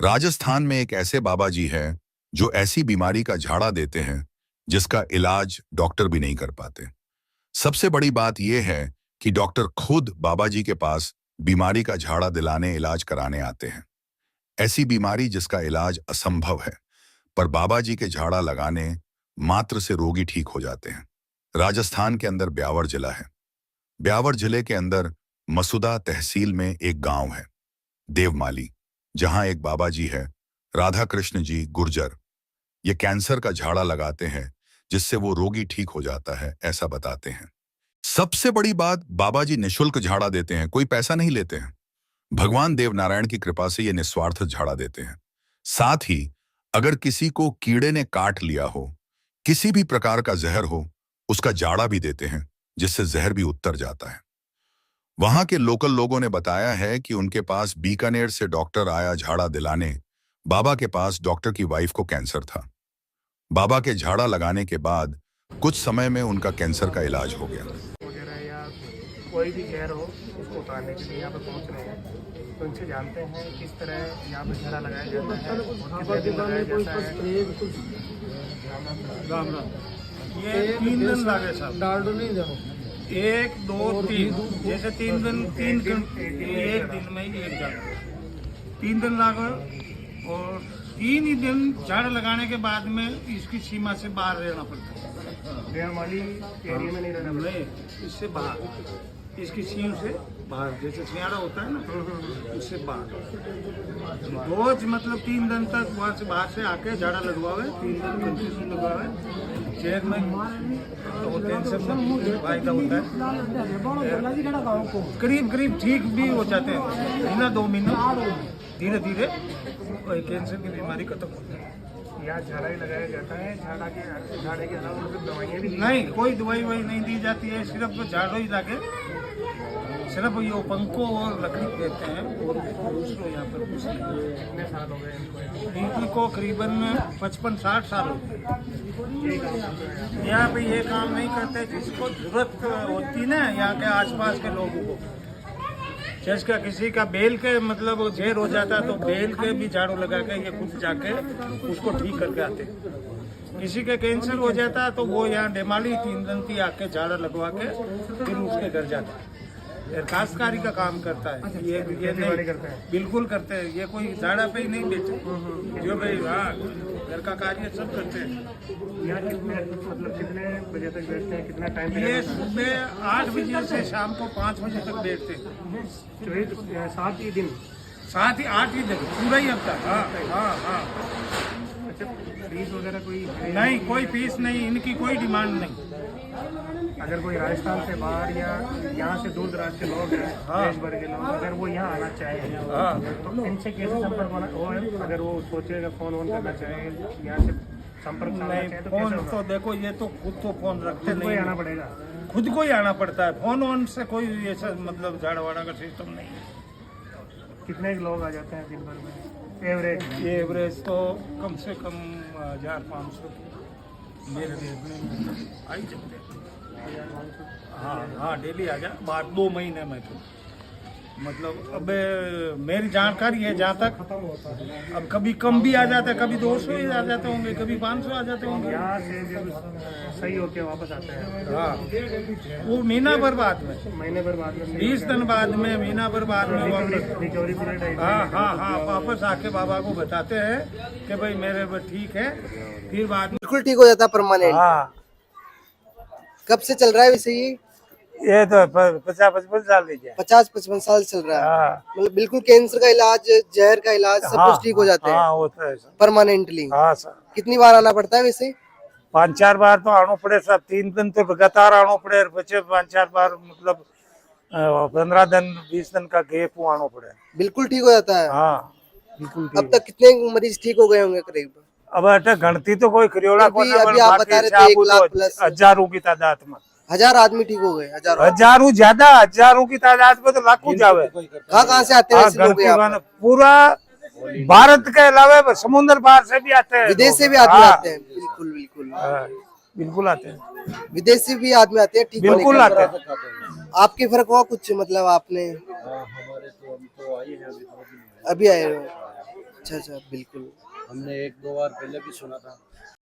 राजस्थान में एक ऐसे बाबा जी हैं जो ऐसी बीमारी का झाड़ा देते हैं जिसका इलाज डॉक्टर भी नहीं कर पाते। सबसे बड़ी बात यह है कि डॉक्टर खुद बाबा जी के पास बीमारी का झाड़ा दिलाने इलाज कराने आते हैं। ऐसी बीमारी जिसका इलाज असंभव है, पर बाबा जी के झाड़ा लगाने मात्र से रोगी ठीक हो जाते हैं। राजस्थान के अंदर ब्यावर जिला है। ब्यावर जिले के अंदर मसूदा तहसील में एक गांव है, देवमाली, जहां एक बाबा जी है, राधा कृष्ण जी गुर्जर। ये कैंसर का झाड़ा लगाते हैं जिससे वो रोगी ठीक हो जाता है, ऐसा बताते हैं। सबसे बड़ी बात, बाबा जी निशुल्क झाड़ा देते हैं, कोई पैसा नहीं लेते हैं। भगवान देव नारायण की कृपा से ये निस्वार्थ झाड़ा देते हैं। साथ ही अगर किसी को कीड़े ने काट लिया हो, किसी भी प्रकार का जहर हो, उसका जाड़ा भी देते हैं जिससे जहर भी उतर जाता है। वहां के लोकल लोगों ने बताया है कि उनके पास बीकानेर से डॉक्टर आया झाड़ा दिलाने। बाबा के पास डॉक्टर की वाइफ को कैंसर था। बाबा के झाड़ा लगाने के बाद कुछ समय में उनका कैंसर का इलाज हो गया। वगैरह या कोई भी जहर हो, उसको उतारने के लिए यहाँ पर पहुँच रहे हैं। तो इनसे जानते हैं किस तरह यहाँ पर झाड़ा लगाया जाता है और कितने दिन लगाया जाता है। राम राम। ये 3 दिन लगे साहब। डाल दो नहीं जाओ। 1 2 3 जैसे 3 दिन एक दिन में ही एक झाड़ा 3 दिन लगा और 3 ही दिन झाड़ा लगाने के बाद में इसकी सीमा से बाहर रहना पड़ता है। देवमाली एरिया में नहीं रहना नहीं, इससे बाहर, इसकी सीम से बाहर, जैसे सियाड़ा होता है ना, उससे बाहर रोज मतलब 3 दिन तक वहाँ से बाहर से आके झाड़ा लगवावे। 3 दिन कंटिन्यू लगवावे। चेयर में तो टेंशन में फायदा होता है। करीब ठीक भी हो जाते हैं, महीना 2 महीना धीरे धीरे कैंसर की बीमारी खत्म होती है। यहाँ झाड़ा ही लगाया जाता है। झाड़े के अलावा मतलब दवाइयाँ भी नहीं, कोई दवाई नहीं दी जाती है। सिर्फ झाड़ो ही लाके सिर्फ ये पंखों और लकड़ी देते हैं और दूसरों यहाँ पर कुछ नहीं। कितने साल हो गए इनको करीबन 55-60 साल हो गए। यहाँ पे ये काम नहीं करते जिसको जरूरत होती ना यहाँ के आसपास के लोगों को। जिसका किसी का बेल के मतलब जहर हो जाता तो बेल के भी झाड़ू लगा के ये खुद जाके उसको ठीक करके आते। किसी के कैंसर हो जाता तो वो यहाँ डेमाली 3 दिन की आके झाड़ा लगवा के फिर उसके घर जाता है। काश्तकारी का काम करता है ये नहीं करते हैं। बिल्कुल करते हैं। ये कोई झाड़ा पे ही नहीं बेचे जो भाई हाँ घर का कार्य सब करते हैं। यहाँ कितने बजे तक बैठते हैं, कितना टाइम? ये सुबह 8 बजे से शाम को 5 बजे तक बैठते हैं। 7 ही दिन? 7 ही 8 ही दिन पूरा ही हफ्ता। हाँ। अच्छा, फीस वगैरह कोई नहीं, कोई फीस नहीं, इनकी कोई डिमांड नहीं। अगर कोई राजस्थान से बाहर या यहाँ से दूर दराज के लोग हैं, देश भर के लोग, अगर वो यहाँ आना चाहें तो इनसे कैसे संपर्क होना हो? अगर वो सोचेगा फ़ोन करना चाहे, यहाँ से संपर्क करना चाहे तो फोन कैसे तो होगा? देखो ये तो खुद तो फोन रखते खुद को ही नहीं, आना पड़ेगा। खुद को ही आना पड़ता है। फोन से कोई ऐसा मतलब झाड़ा वाड़ा का सिस्टम नहीं है। कितने लोग आ जाते हैं दिन भर में एवरेज? एवरेज तो कम से कम 1500 मेरे देश में आ ही जाते हैं। हाँ डेली आ जा। बात 2 महीने में तो मतलब अब मेरी जानकारी है जहाँ तक, अब कभी कम भी आ जाते हैं, कभी 200 ही आ जाते होंगे, कभी 500 आ जाते होंगे। यहाँ से जब सही होके वापस आते हैं हाँ, वो महीना भर बाद में, महीने भर बाद में, 20 दिन बाद में, महीना भर बाद में वापस। रिकवरी पीरियड है। हाँ वापस आके बाबा को बताते हैं कि भाई मेरे पर ठीक है, फिर बाद में बिल्कुल ठीक हो जाता परमानेंट। हाँ। कब से चल रहा है वैसे ये तो 50-55 साल लीजिए। 50-55 साल चल रहा है। हाँ। मतलब बिल्कुल कैंसर का इलाज, जहर का इलाज सब कुछ ठीक हो जाते हैं होता है सर। परमानेंटली। हाँ सर। कितनी बार आना पड़ता है वैसे? 5-4 बार तो आना पड़े सर। 3 दिन तो लगातार आना पड़े, बच्चे 5-4 बार मतलब 15 दिन 20 दिन का गैप आना पड़े। बिल्कुल ठीक हो जाता है। हाँ बिल्कुल अब तक कितने मरीज ठीक हो गए होंगे करीब? अब अटे गणती तो कोई खरियोड़ा को अभी आप बता रहे थे 1 लाख प्लस हजारों की तादाद में 1000 आदमी ठीक हो गए। हजारों ज्यादा, हजारों की तादाद में तो लाखों जावे। कहाँ से आते हैं वैसे लोग यहाँ पर? पूरा भारत के अलावा समुद्र पार से भी आते हैं, विदेश से भी आदमी आते हैं। बिल्कुल आते हैं। विदेश से भी आदमी आते हैं ठीक बिल्कुल आते हैं। आपके फर्क हुआ कुछ? मतलब आपने अभी आए हो? अच्छा अच्छा बिल्कुल। हमने एक दो बार पहले भी सुना था।